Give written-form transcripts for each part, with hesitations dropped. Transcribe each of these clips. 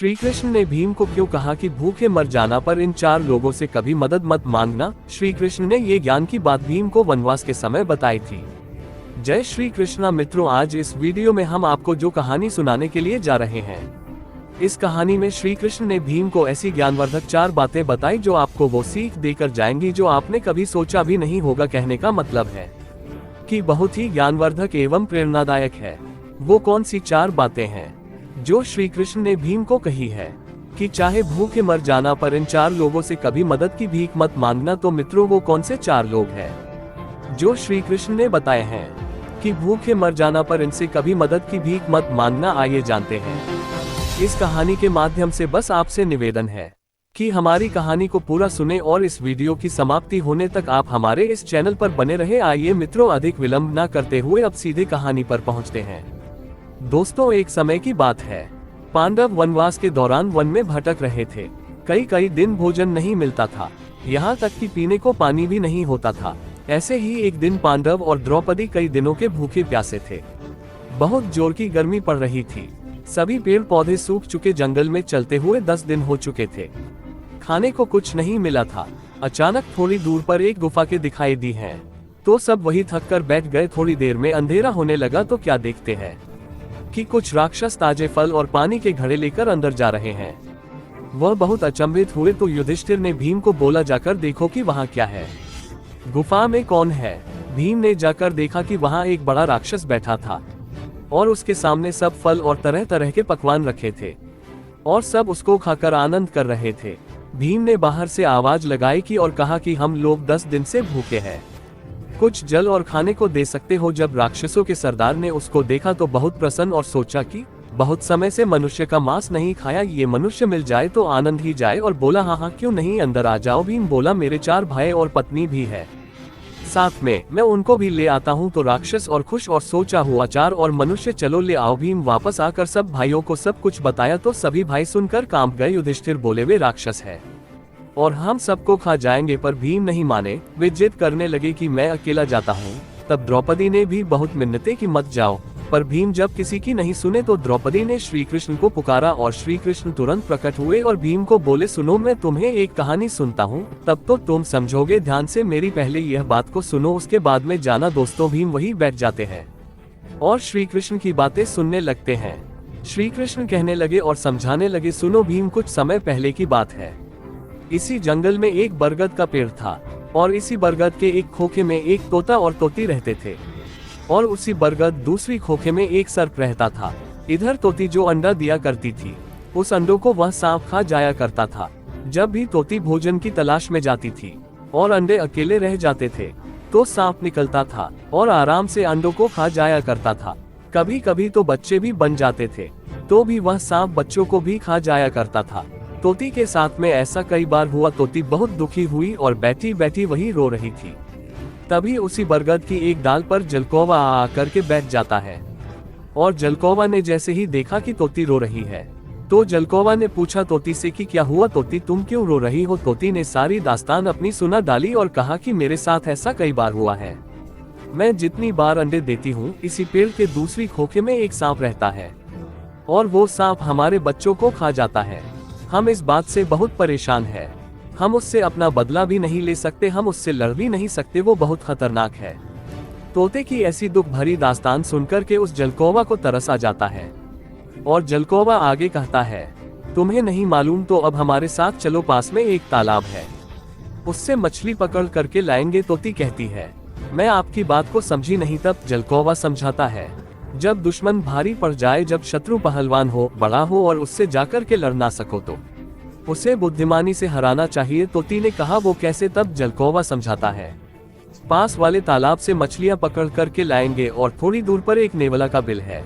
श्री कृष्ण ने भीम को क्यों कहा कि भूखे मर जाना पर इन 4 लोगों से कभी मदद मत मांगना। श्री कृष्ण ने ये ज्ञान की बात भीम को वनवास के समय बताई थी। जय श्री कृष्णा मित्रों, आज इस वीडियो में हम आपको जो कहानी सुनाने के लिए जा रहे हैं। इस कहानी में श्री कृष्ण ने भीम को ऐसी ज्ञानवर्धक 4 बातें बताई जो आपको वो सीख देकर जाएंगी जो आपने कभी सोचा भी नहीं होगा। कहने का मतलब है कि बहुत ही ज्ञानवर्धक एवं प्रेरणादायक है। वो कौन सी 4 बातें हैं जो श्री कृष्ण ने भीम को कही है कि चाहे भूखे मर जाना पर इन 4 लोगों से कभी मदद की भीख मत मांगना। तो मित्रों, वो कौन से 4 लोग हैं जो श्री कृष्ण ने बताए हैं कि भूखे मर जाना पर इनसे कभी मदद की भीख मत मांगना। आइए जानते हैं। इस कहानी के माध्यम से बस आपसे निवेदन है कि हमारी कहानी को पूरा सुने और इस वीडियो की समाप्ति होने तक आप हमारे इस चैनल पर बने रहे। आइए मित्रों, अधिक विलंब न करते हुए अब सीधे कहानी पर पहुंचते हैं। दोस्तों, एक समय की बात है। पांडव वनवास के दौरान वन में भटक रहे थे। कई दिन भोजन नहीं मिलता था, यहाँ तक कि पीने को पानी भी नहीं होता था। ऐसे ही एक दिन पांडव और द्रौपदी कई दिनों के भूखे प्यासे थे। बहुत जोर की गर्मी पड़ रही थी। सभी पेड़ पौधे सूख चुके, जंगल में चलते हुए 10 दिन हो चुके थे। खाने को कुछ नहीं मिला था। अचानक थोड़ी दूर पर एक गुफा के दिखाई दी है, तो सब वही थक कर बैठ गए। थोड़ी देर में अंधेरा होने लगा तो क्या देखते हैं कि कुछ राक्षस ताजे फल और पानी के घड़े लेकर अंदर जा रहे हैं। वह बहुत अचंभित हुए तो युधिष्ठिर ने भीम को बोला, जाकर देखो कि वहाँ क्या है, गुफा में कौन है। भीम ने जाकर देखा कि वहाँ एक बड़ा राक्षस बैठा था और उसके सामने सब फल और तरह तरह के पकवान रखे थे और सब उसको खाकर आनंद कर रहे थे। भीम ने बाहर से आवाज लगाई कि और कहा कि हम लोग 10 दिन से भूखे हैं, कुछ जल और खाने को दे सकते हो। जब राक्षसों के सरदार ने उसको देखा तो बहुत प्रसन्न और सोचा कि बहुत समय से मनुष्य का मांस नहीं खाया, ये मनुष्य मिल जाए तो आनंद ही जाए, और बोला हाँ क्यों नहीं, अंदर आ जाओ। भीम बोला, मेरे 4 भाई और पत्नी भी है साथ में, मैं उनको भी ले आता हूँ। तो राक्षस और खुश और सोचा हुआ 4 और मनुष्य, चलो ले आओ। भीम वापस आकर सब भाइयों को सब कुछ बताया तो सभी भाई सुनकर कांप गए। युधिष्ठिर बोले, वे राक्षस है और हम सबको खा जाएंगे, पर भीम नहीं माने। वे जिद करने लगे कि मैं अकेला जाता हूँ। तब द्रौपदी ने भी बहुत मिन्नतें कि मत जाओ, पर भीम जब किसी की नहीं सुने तो द्रौपदी ने श्री कृष्ण को पुकारा और श्री कृष्ण तुरंत प्रकट हुए और भीम को बोले, सुनो मैं तुम्हें एक कहानी सुनता हूँ, तब तो तुम समझोगे। ध्यान से मेरी पहले यह बात को सुनो, उसके बाद में जाना। दोस्तों, भीम वही बैठ जाते हैं और श्री कृष्ण की बातें सुनने लगते हैं। श्री कृष्ण कहने लगे और समझाने लगे, सुनो भीम, कुछ समय पहले की बात है। इसी जंगल में एक बरगद का पेड़ था और इसी बरगद के एक खोखे में एक तोता और तोती रहते थे और उसी बरगद दूसरी खोखे में एक सर्प रहता था। इधर तोती जो अंडा दिया करती थी, उस अंडों को वह सांप खा जाया करता था। जब भी तोती भोजन की तलाश में जाती थी और अंडे अकेले रह जाते थे तो सांप निकलता था और आराम से अंडों को खा जाया करता था। कभी कभी तो बच्चे भी बन जाते थे, तो भी वह सांप बच्चों को भी खा जाया करता था। तोती के साथ में ऐसा कई बार हुआ। तोती बहुत दुखी हुई और बैठी बैठी वही रो रही थी। तभी उसी बरगद की एक डाल पर जलकौवा आ करके बैठ जाता है और जलकौवा ने जैसे ही देखा कि तोती रो रही है तो जलकौवा ने पूछा तोती से कि क्या हुआ तोती, तुम क्यों रो रही हो। तोती ने सारी दास्तान अपनी सुना डाली और कहा कि मेरे साथ ऐसा कई बार हुआ है। मैं जितनी बार अंडे देती हूँ, इसी पेड़ के दूसरी खोखे में एक सांप रहता है और वो सांप हमारे बच्चों को खा जाता है। हम इस बात से बहुत परेशान है। हम उससे अपना बदला भी नहीं ले सकते, हम उससे लड़ भी नहीं सकते, वो बहुत खतरनाक है। तोते की ऐसी दुख भरी दास्तान सुनकर के उस जलकौवा को तरस आ जाता है और जलकौवा आगे कहता है, तुम्हें नहीं मालूम तो अब हमारे साथ चलो, पास में एक तालाब है, उससे मछली पकड़ करके लाएंगे। तोती कहती है, मैं आपकी बात को समझी नहीं। तब जलकौवा समझाता है, जब दुश्मन भारी पड़ जाए, जब शत्रु पहलवान हो, बड़ा हो और उससे जाकर के लड़ ना सको तो उसे बुद्धिमानी से हराना चाहिए। तोती ने कहा, वो कैसे। तब जलकौवा समझाता है, पास वाले तालाब से मछलियां पकड़ करके लाएंगे और थोड़ी दूर पर एक नेवला का बिल है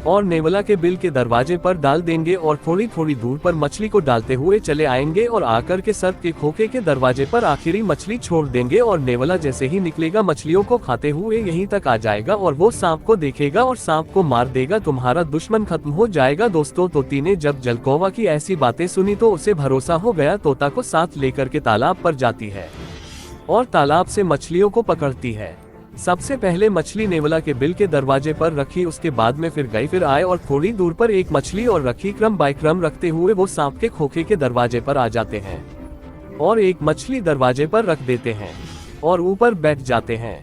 और नेवला के बिल के दरवाजे पर डाल देंगे और थोड़ी थोड़ी दूर पर मछली को डालते हुए चले आएंगे और आकर के सर्प के खोखे के दरवाजे पर आखिरी मछली छोड़ देंगे और नेवला जैसे ही निकलेगा मछलियों को खाते हुए यहीं तक आ जाएगा और वो सांप को देखेगा और सांप को मार देगा, तुम्हारा दुश्मन खत्म हो जाएगा। दोस्तों, तोती ने जब जलकौवा की ऐसी बातें सुनी तो उसे भरोसा हो गया। तोता को साथ लेकर के तालाब पर जाती है और तालाब से मछलियों को पकड़ती है। सबसे पहले मछली नेवला के बिल के दरवाजे पर रखी, उसके बाद में फिर गए, फिर आए और थोड़ी दूर पर एक मछली और रखी। क्रम बाय क्रम रखते हुए वो सांप के खोखे के दरवाजे पर आ जाते हैं और एक मछली दरवाजे पर रख देते हैं और ऊपर बैठ जाते हैं।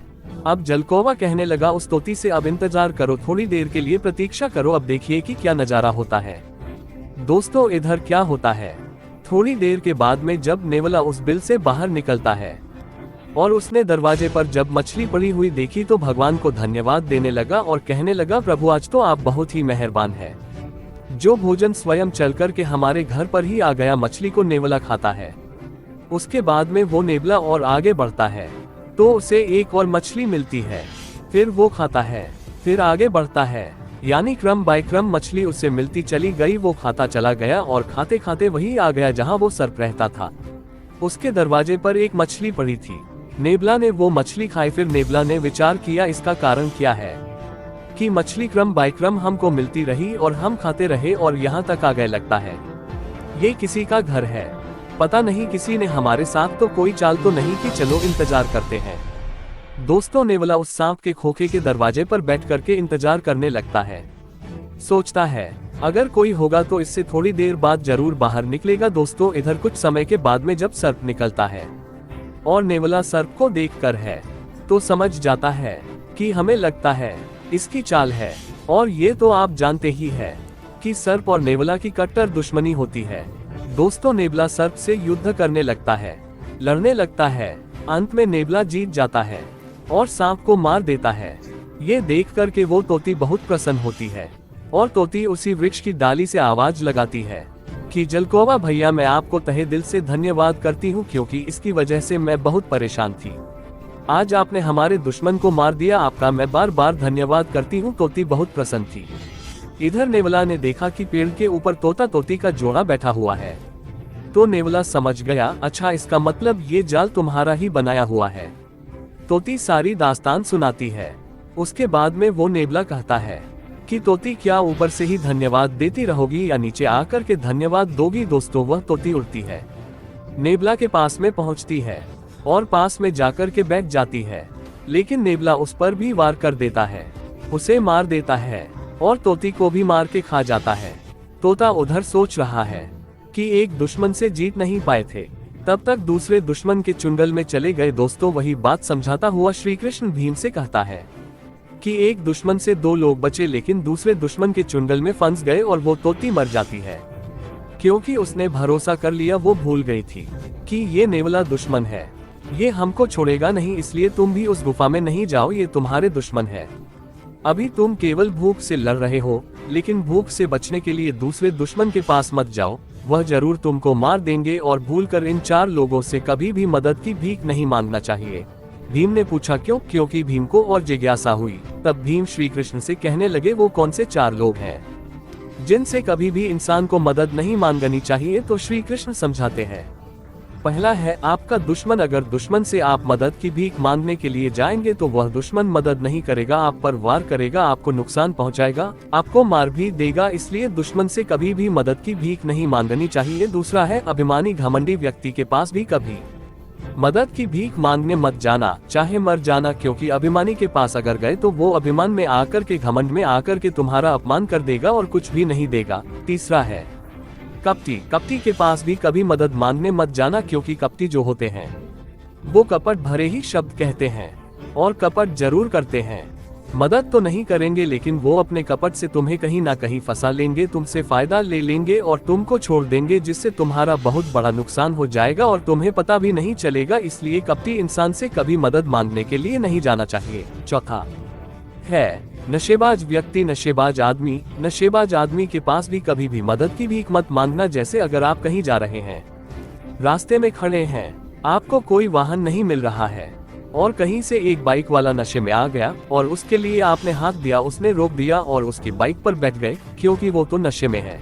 अब जलकौवा कहने लगा उस तोती से, अब इंतजार करो, थोड़ी देर के लिए प्रतीक्षा करो, अब देखिए कि क्या नजारा होता है। दोस्तों इधर क्या होता है, थोड़ी देर के बाद में जब नेवला उस बिल से बाहर निकलता है और उसने दरवाजे पर जब मछली पड़ी हुई देखी तो भगवान को धन्यवाद देने लगा और कहने लगा, प्रभु आज तो आप बहुत ही मेहरबान है, जो भोजन स्वयं चल कर के हमारे घर पर ही आ गया। मछली को नेवला खाता है, उसके बाद में वो नेवला और आगे बढ़ता है तो उसे एक और मछली मिलती है, फिर वो खाता है, फिर आगे बढ़ता है, यानी क्रम बाय क्रम मछली उसे मिलती चली गई। वो खाता चला गया और खाते खाते वही आ गया जहां वो सर्प रहता था। उसके दरवाजे पर एक मछली पड़ी थी, नेवला ने वो मछली खाई। फिर नेवला ने विचार किया इसका कारण क्या है कि मछली क्रम बाय क्रम हमको मिलती रही और हम खाते रहे और यहाँ तक आ गए, लगता है ये किसी का घर है, पता नहीं किसी ने हमारे साथ तो कोई चाल तो नहीं कि चलो इंतजार करते हैं। दोस्तों नेवला उस सांप के खोखे के दरवाजे पर बैठ करके इंतजार करने लगता है, सोचता है अगर कोई होगा तो इससे थोड़ी देर बाद जरूर बाहर निकलेगा। दोस्तों इधर कुछ समय के बाद में जब सर्प निकलता है और नेवला सर्प को देखकर है तो समझ जाता है कि हमें लगता है इसकी चाल है, और ये तो आप जानते ही है कि सर्प और नेवला की कट्टर दुश्मनी होती है। दोस्तों नेवला सर्प से युद्ध करने लगता है, लड़ने लगता है, अंत में नेवला जीत जाता है और सांप को मार देता है। ये देख कर के वो तोती बहुत प्रसन्न होती है और तोती उसी वृक्ष की डाली से आवाज लगाती है कि जलकौवा भैया मैं आपको तहे दिल से धन्यवाद करती हूँ, क्योंकि इसकी वजह से मैं बहुत परेशान थी, आज आपने हमारे दुश्मन को मार दिया, आपका मैं बार बार धन्यवाद करती हूँ। तोती बहुत प्रसन्न थी। इधर नेवला ने देखा कि पेड़ के ऊपर तोता तोती का जोड़ा बैठा हुआ है, तो नेवला समझ गया, अच्छा इसका मतलब ये जाल तुम्हारा ही बनाया हुआ है। तोती सारी दास्तान सुनाती है। उसके बाद में वो नेवला कहता है कि तोती क्या ऊपर से ही धन्यवाद देती रहोगी या नीचे आकर के धन्यवाद दोगी। दोस्तों वह तोती उड़ती है, नेवला के पास में पहुंचती है और पास में जाकर के बैठ जाती है, लेकिन नेवला उस पर भी वार कर देता है, उसे मार देता है और तोती को भी मार के खा जाता है। तोता उधर सोच रहा है कि एक दुश्मन से जीत नहीं पाए थे, तब तक दूसरे दुश्मन के चुंगल में चले गए। दोस्तों वही बात समझाता हुआ श्री कृष्ण भीम से कहता है कि एक दुश्मन से दो लोग बचे, लेकिन दूसरे दुश्मन के चुंगल में फंस गए और वो तोती मर जाती है, क्योंकि उसने भरोसा कर लिया, वो भूल गई थी कि ये नेवला दुश्मन है, ये हमको छोड़ेगा नहीं, इसलिए तुम भी उस गुफा में नहीं जाओ, ये तुम्हारे दुश्मन है। अभी तुम केवल भूख से लड़ रहे हो, लेकिन भूख से बचने के लिए दूसरे दुश्मन के पास मत जाओ, वह जरूर तुमको मार देंगे। और भूलकर इन चार लोगों से कभी भी मदद की भीख नहीं मांगना चाहिए। भीम ने पूछा क्यों? क्योंकि भीम को और जिज्ञासा हुई। तब भीम श्री कृष्ण से कहने लगे वो कौन से चार लोग हैं जिनसे कभी भी इंसान को मदद नहीं मांगनी चाहिए? तो श्री कृष्ण समझाते हैं, पहला है आपका दुश्मन। अगर दुश्मन से आप मदद की भीख मांगने के लिए जाएंगे तो वह दुश्मन मदद नहीं करेगा, आप पर वार करेगा, आपको नुकसान पहुंचाएगा, आपको मार भी देगा, इसलिए दुश्मन से कभी भी मदद की भीख नहीं मांगनी चाहिए। दूसरा है अभिमानी घमंडी व्यक्ति के पास भी कभी मदद की भीख मांगने मत जाना, चाहे मर जाना, क्योंकि अभिमानी के पास अगर गए तो वो अभिमान में आकर के, घमंड में आकर के तुम्हारा अपमान कर देगा और कुछ भी नहीं देगा। तीसरा है कपटी। कपटी के पास भी कभी मदद मांगने मत जाना, क्योंकि कपटी जो होते हैं वो कपट भरे ही शब्द कहते हैं और कपट जरूर करते हैं। मदद तो नहीं करेंगे, लेकिन वो अपने कपट से तुम्हें कहीं ना कहीं फंसा लेंगे, तुमसे फायदा ले लेंगे और तुमको छोड़ देंगे, जिससे तुम्हारा बहुत बड़ा नुकसान हो जाएगा और तुम्हें पता भी नहीं चलेगा। इसलिए कपटी इंसान से कभी मदद मांगने के लिए नहीं जाना चाहिए। चौथा है नशेबाज व्यक्ति। नशेबाज आदमी। नशेबाज आदमी के पास भी कभी भी मदद की भीख मत मांगना। जैसे अगर आप कहीं जा रहे हैं, रास्ते में खड़े हैं, आपको कोई वाहन नहीं मिल रहा है और कहीं से एक बाइक वाला नशे में आ गया और उसके लिए आपने हाथ दिया, उसने रोक दिया और उसकी बाइक पर बैठ गए, क्योंकि वो तो नशे में है।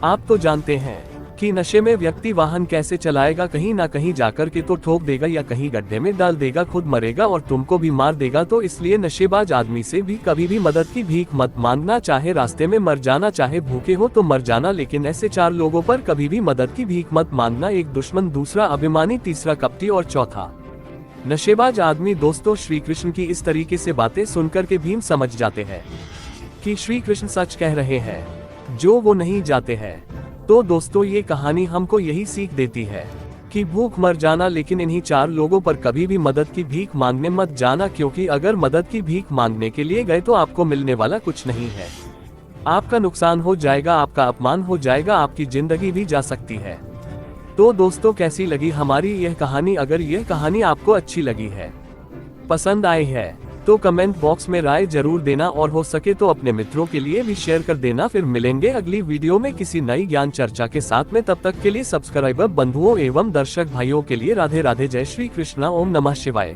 आप तो जानते हैं कि नशे में व्यक्ति वाहन कैसे चलाएगा, कहीं ना कहीं जाकर के तो ठोक देगा या कहीं गड्ढे में डाल देगा, खुद मरेगा और तुमको भी मार देगा। तो इसलिए नशेबाज आदमी से भी कभी भी मदद की भीख मत मांगना, चाहे रास्ते में मर जाना, चाहे भूखे हो तो मर जाना, लेकिन ऐसे चार लोगों पर कभी भी मदद की भीख मत मांगना। एक दुश्मन, दूसरा अभिमानी, तीसरा कपटी और चौथा नशेबाज आदमी दोस्तों श्री कृष्ण की इस तरीके से बातें सुनकर के भीम समझ जाते हैं कि श्री कृष्ण सच कह रहे हैं जो वो नहीं जाते हैं। तो दोस्तों ये कहानी हमको यही सीख देती है कि भूख मर जाना, लेकिन इन्हीं 4 लोगों पर कभी भी मदद की भीख मांगने मत जाना, क्योंकि अगर मदद की भीख मांगने के लिए गए तो आपको मिलने वाला कुछ नहीं है। आपका नुकसान हो जाएगा, आपका अपमान हो जाएगा, आपकी जिंदगी भी जा सकती है। तो दोस्तों कैसी लगी हमारी यह कहानी? अगर यह कहानी आपको अच्छी लगी है, पसंद आई है, तो कमेंट बॉक्स में राय जरूर देना और हो सके तो अपने मित्रों के लिए भी शेयर कर देना। फिर मिलेंगे अगली वीडियो में किसी नई ज्ञान चर्चा के साथ में। तब तक के लिए सब्सक्राइबर बंधुओं एवं दर्शक भाइयों के लिए राधे राधे, जय श्री कृष्णा, ओम नमः शिवाय।